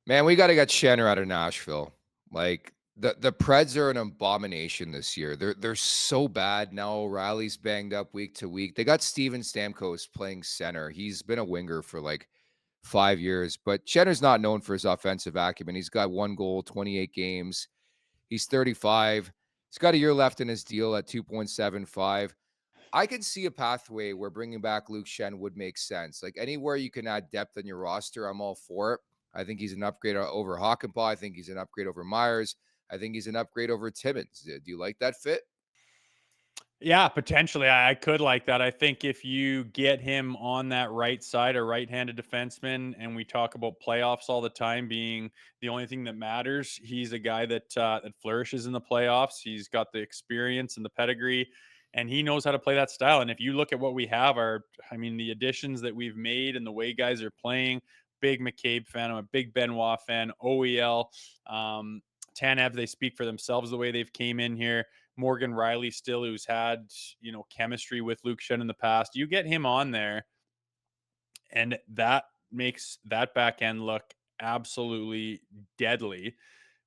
Man, we gotta get Schenn out of Nashville. Like, the Preds are an abomination this year. They're so bad now. Riley's banged up week to week. They got Steven Stamkos playing center. He's been a winger for, like, 5 years, but Schenner's not known for his offensive acumen. He's got 1 goal, 28 games. He's 35. He's got a year left in his deal at 2.75. I can see a pathway where bringing back Luke Schenn would make sense. Like anywhere you can add depth in your roster, I'm all for it. I think he's an upgrade over Hockenpah. I think he's an upgrade over Myers. I think he's an upgrade over Timmins. Do you like that fit? Yeah, potentially. I could like that. I think if you get him on that right side, a right-handed defenseman, and we talk about playoffs all the time being the only thing that matters, he's a guy that flourishes in the playoffs. He's got the experience and the pedigree, and he knows how to play that style. And if you look at what we have, I mean, the additions that we've made and the way guys are playing. Big McCabe fan. I'm a big Benoit fan. OEL, Tanev. They speak for themselves the way they've came in here. Morgan Rielly still, who's had, chemistry with Luke Schenn in the past. You get him on there, and that makes that back end look absolutely deadly,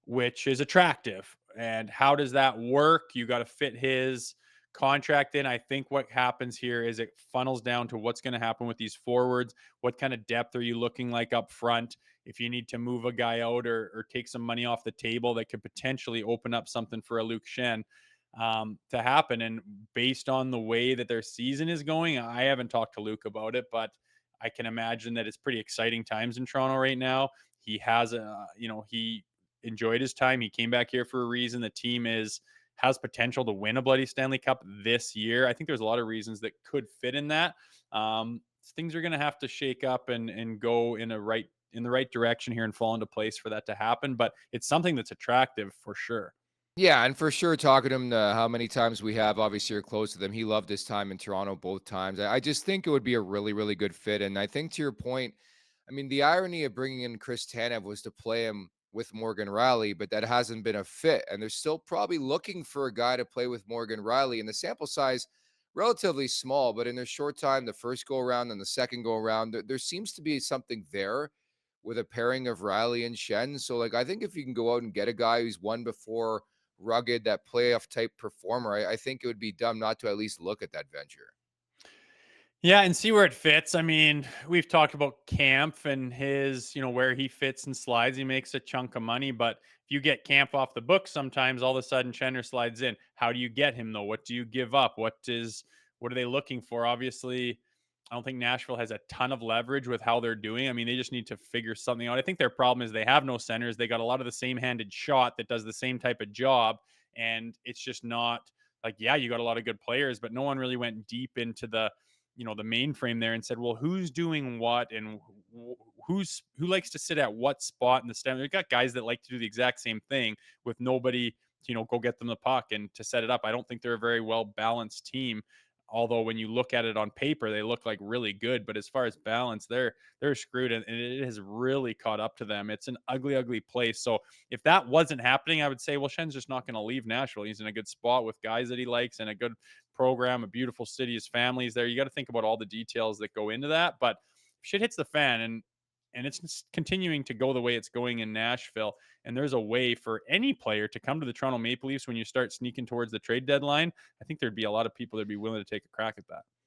which is attractive. And how does that work? You got to fit his contract in. I think what happens here is it funnels down to what's going to happen with these forwards. What kind of depth are you looking like up front? If you need to move a guy out or take some money off the table, that could potentially open up something for a Luke Schenn to happen. And based on the way that their season is going, I haven't talked to Luke about it, but I can imagine that it's pretty exciting times in Toronto right now. He has he enjoyed his time. He came back here for a reason. The team has potential to win a bloody Stanley Cup this year. I think there's a lot of reasons that could fit in that. Things are going to have to shake up and go in the right direction here and fall into place for that to happen. But it's something that's attractive for sure. Yeah, and for sure, talking to him, how many times we have, obviously, you're close to them. He loved his time in Toronto both times. I just think it would be a really, really good fit. And I think to your point, I mean, the irony of bringing in Chris Tanev was to play him with Morgan Rielly, but that hasn't been a fit. And they're still probably looking for a guy to play with Morgan Rielly. And the sample size, relatively small, but in their short time, the first go around and the second go around, there seems to be something there with a pairing of Riley and Shen. So, like, I think if you can go out and get a guy who's won before, rugged, that playoff type performer, I think it would be dumb not to at least look at that venture. Yeah, and see where it fits. I mean, we've talked about Camp and his, where he fits and slides. He makes a chunk of money, but if you get Camp off the book, sometimes all of a sudden Chenner slides in. How do you get him though? What do you give up? What are they looking for? Obviously, I don't think Nashville has a ton of leverage with how they're doing. I mean, they just need to figure something out. I think their problem is they have no centers. They got a lot of the same handed shot that does the same type of job, and it's just not like, yeah, you got a lot of good players, but no one really went deep into the mainframe there and said, well, who's doing what and who likes to sit at what spot in the stem. They've got guys that like to do the exact same thing with nobody go get them the puck and to set it up. I don't think they're a very well balanced team, although when you look at it on paper they look like really good, but as far as balance, they're screwed, and it has really caught up to them. It's an ugly place. So if that wasn't happening, I would say, well, Shen's just not going to leave Nashville. He's in a good spot with guys that he likes and a good program, a beautiful city, his family's there. You got to think about all the details that go into that. But shit hits the fan, and it's just continuing to go the way it's going in Nashville. And there's a way for any player to come to the Toronto Maple Leafs when you start sneaking towards the trade deadline. I think there'd be a lot of people that'd be willing to take a crack at that.